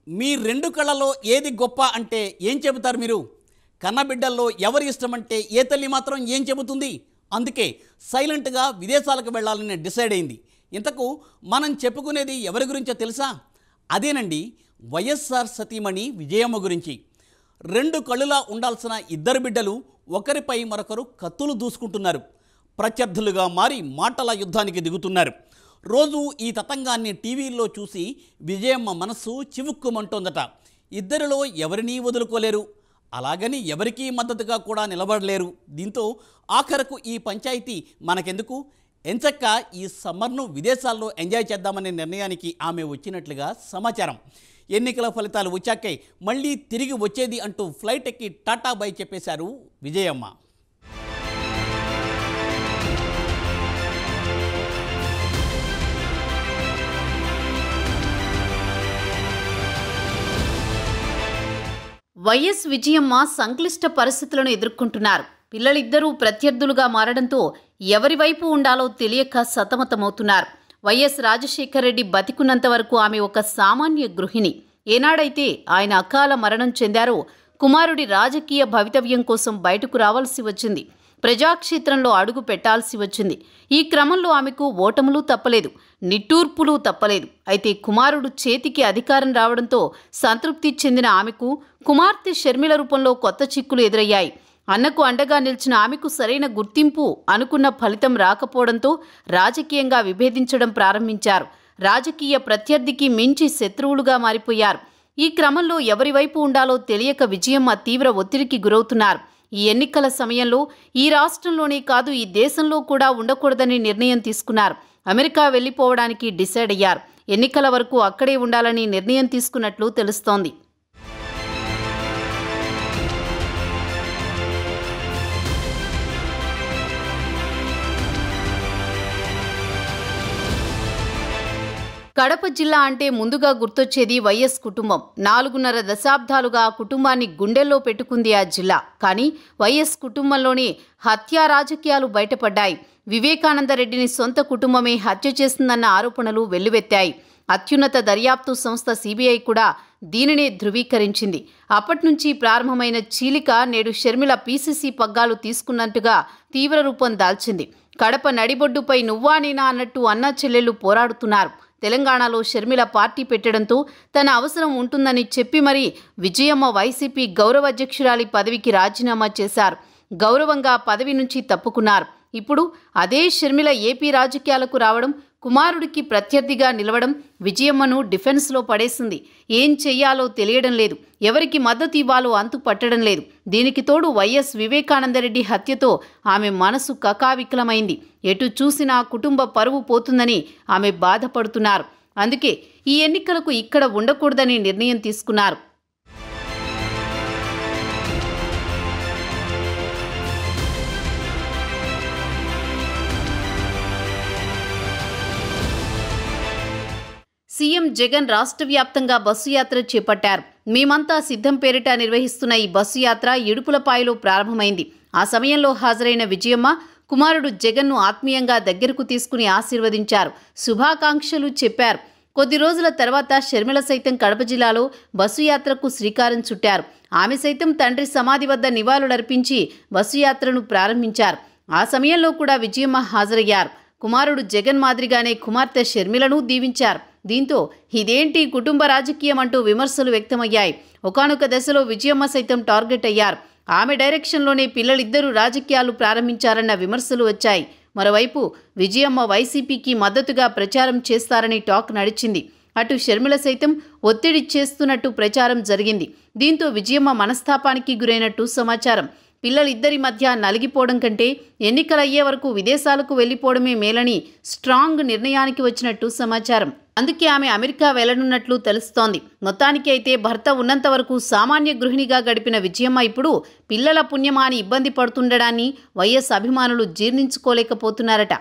మీ రెండు కళ్ళలో ఏది గొప్ప అంటే ఏం చెబుతారు మీరు? కన్నబిడ్డల్లో ఎవరి ఇష్టమంటే ఏ తల్లి మాత్రం ఏం చెబుతుంది? అందుకే సైలెంట్గా విదేశాలకు వెళ్ళాలని డిసైడ్ అయింది. ఇంతకు మనం చెప్పుకునేది ఎవరి గురించో తెలుసా? అదేనండి, వైఎస్ఆర్ సతీమణి విజయమ్మ గురించి. రెండు కళ్ళులా ఉండాల్సిన ఇద్దరు బిడ్డలు ఒకరిపై మరొకరు కత్తులు దూసుకుంటున్నారు. ప్రత్యర్థులుగా మారి మాటల యుద్ధానికి దిగుతున్నారు. రోజు ఈ తతంగాన్ని టీవీల్లో చూసి విజయమ్మ మనస్సు చివుక్కుమంటోందట. ఇద్దరిలో ఎవరినీ వదులుకోలేరు, అలాగని ఎవరికీ మద్దతుగా కూడా నిలబడలేరు. దీంతో ఆఖరకు ఈ పంచాయతీ మనకెందుకు, ఎంచక్క ఈ సమ్మర్ను విదేశాల్లో ఎంజాయ్ చేద్దామనే నిర్ణయానికి ఆమె వచ్చినట్లుగా సమాచారం. ఎన్నికల ఫలితాలు వచ్చాకే మళ్ళీ తిరిగి వచ్చేది అంటూ ఫ్లైట్ ఎక్కి టాటా బై చెప్పేశారు విజయమ్మ. వైఎస్ విజయమ్మ సంక్లిష్ట పరిస్థితులను ఎదుర్కొంటున్నారు. పిల్లలిద్దరూ ప్రత్యర్థులుగా మారడంతో ఎవరి వైపు ఉండాలో తెలియక సతమతమవుతున్నారు. వైఎస్ రాజశేఖర రెడ్డి బతికున్నంత వరకు ఆమె ఒక సామాన్య గృహిణి. ఏనాడైతే ఆయన అకాల మరణం చెందారో కుమారుడి రాజకీయ భవితవ్యం కోసం బయటకు రావాల్సి వచ్చింది. ప్రజాక్షేత్రంలో అడుగు పెట్టాల్సి వచ్చింది. ఈ క్రమంలో ఆమెకు ఓటములు తప్పలేదు, నిట్టూర్పులు తప్పలేదు. అయితే కుమారుడు చేతికి అధికారం రావడంతో సంతృప్తి చెందిన ఆమెకు కుమార్తె షర్మిల రూపంలో కొత్త చిక్కులు ఎదురయ్యాయి. అన్నకు అండగా నిలిచిన ఆమెకు సరైన గుర్తింపు అనుకున్న ఫలితం రాకపోవడంతో రాజకీయంగా విభేదించడం ప్రారంభించారు. రాజకీయ ప్రత్యర్థికి మించి శత్రువులుగా మారిపోయారు. ఈ క్రమంలో ఎవరి వైపు ఉండాలో తెలియక విజయమ్మ తీవ్ర ఒత్తిడికి గురవుతున్నారు. ఈ ఎన్నికల సమయంలో ఈ రాష్ట్రంలోనే కాదు, ఈ దేశంలో కూడా ఉండకూడదని నిర్ణయం తీసుకున్నారు. అమెరికా వెళ్లిపోవడానికి డిసైడ్ అయ్యారు. ఎన్నికల వరకు అక్కడే ఉండాలని నిర్ణయం తీసుకున్నట్లు తెలుస్తోంది. కడప జిల్లా అంటే ముందుగా గుర్తొచ్చేది వైఎస్ కుటుంబం. 4.5 దశాబ్దాలుగా ఆ కుటుంబాన్ని గుండెల్లో పెట్టుకుంది ఆ జిల్లా. కానీ వైఎస్ కుటుంబంలోనే హత్యా రాజకీయాలు బయటపడ్డాయి. వివేకానందరెడ్డిని సొంత కుటుంబమే హత్య చేసిందన్న ఆరోపణలు వెల్లువెత్తాయి. అత్యున్నత దర్యాప్తు సంస్థ సిబిఐ కూడా దీనినే ధృవీకరించింది. అప్పట్నుంచి ప్రారంభమైన చీలిక నేడు షర్మిల పీసీసీ పగ్గాలు తీసుకున్నట్టుగా తీవ్ర రూపం దాల్చింది. కడప నడిబొడ్డుపై నువ్వా నేనా అన్నట్టు అన్నా చెల్లెళ్లు పోరాడుతున్నారు. తెలంగాణలో షర్మిల పార్టీ పెట్టడంతో తన అవసరం ఉంటుందని చెప్పి మరీ విజయమ్మ వైసీపీ గౌరవ అధ్యక్షురాలి పదవికి రాజీనామా చేశారు. గౌరవంగా పదవి నుంచి తప్పుకున్నారు. ఇప్పుడు అదే షర్మిల ఏపీ రాజకీయాలకు రావడం, కుమారుడికి ప్రత్యర్థిగా నిలవడం విజయమ్మను డిఫెన్స్లో పడేసింది. ఏం చెయ్యాలో తెలియడం లేదు, ఎవరికి మద్దతు ఇవ్వాలో అంతు పట్టడం లేదు. దీనికి తోడు వైఎస్ వివేకానందరెడ్డి హత్యతో ఆమె మనసు కకావికలమైంది. ఎటు చూసినా కుటుంబ పరువు పోతుందని ఆమె బాధపడుతున్నారు. అందుకే ఈ ఎన్నికలకు ఇక్కడ ఉండకూడదని నిర్ణయం తీసుకున్నారు. సీఎం జగన్ రాష్ట్ర వ్యాప్తంగా బస్సు యాత్ర చేపట్టారు. మేమంతా సిద్ధం పేరిట నిర్వహిస్తున్న ఈ బస్సు యాత్ర ఇడుపులపాయలో ప్రారంభమైంది. ఆ సమయంలో హాజరైన విజయమ్మ కుమారుడు జగన్ను ఆత్మీయంగా దగ్గరకు తీసుకుని ఆశీర్వదించారు, శుభాకాంక్షలు చెప్పారు. కొద్ది రోజుల తర్వాత షర్మిల సైతం కడప జిల్లాలో బస్సు యాత్రకు శ్రీకారం చుట్టారు. ఆమె సైతం తండ్రి సమాధి వద్ద నివాళులర్పించి బస్సు యాత్రను ప్రారంభించారు. ఆ సమయంలో కూడా విజయమ్మ హాజరయ్యారు. కుమారుడు జగన్ మాదిరిగానే కుమార్తె షర్మిలను దీవించారు. దీంతో ఇదేంటి కుటుంబ రాజకీయం అంటూ విమర్శలు వ్యక్తమయ్యాయి. ఒకానొక దశలో విజయమ్మ సైతం టార్గెట్ అయ్యారు. ఆమె డైరెక్షన్లోనే పిల్లలిద్దరూ రాజకీయాలు ప్రారంభించారన్న విమర్శలు వచ్చాయి. మరోవైపు విజయమ్మ వైసీపీకి మద్దతుగా ప్రచారం చేస్తారని టాక్ నడిచింది. అటు షర్మిల సైతం ఒత్తిడి చేస్తున్నట్టు ప్రచారం జరిగింది. దీంతో విజయమ్మ మనస్తాపానికి గురైనట్టు సమాచారం. పిల్లలిద్దరి మధ్య నలిగిపోవడం కంటే ఎన్నికలయ్యే వరకు విదేశాలకు వెళ్లిపోవడమే మేలని స్ట్రాంగ్ నిర్ణయానికి వచ్చినట్టు సమాచారం. అందుకే ఆమె అమెరికా వెళ్లనున్నట్లు తెలుస్తోంది. మొత్తానికి అయితే భర్త ఉన్నంత వరకు సామాన్య గృహిణిగా గడిపిన విజయమ్మ ఇప్పుడు పిల్లల పుణ్యమాని ఇబ్బంది పడుతుండడాన్ని వైఎస్ అభిమానులు జీర్ణించుకోలేకపోతున్నారట.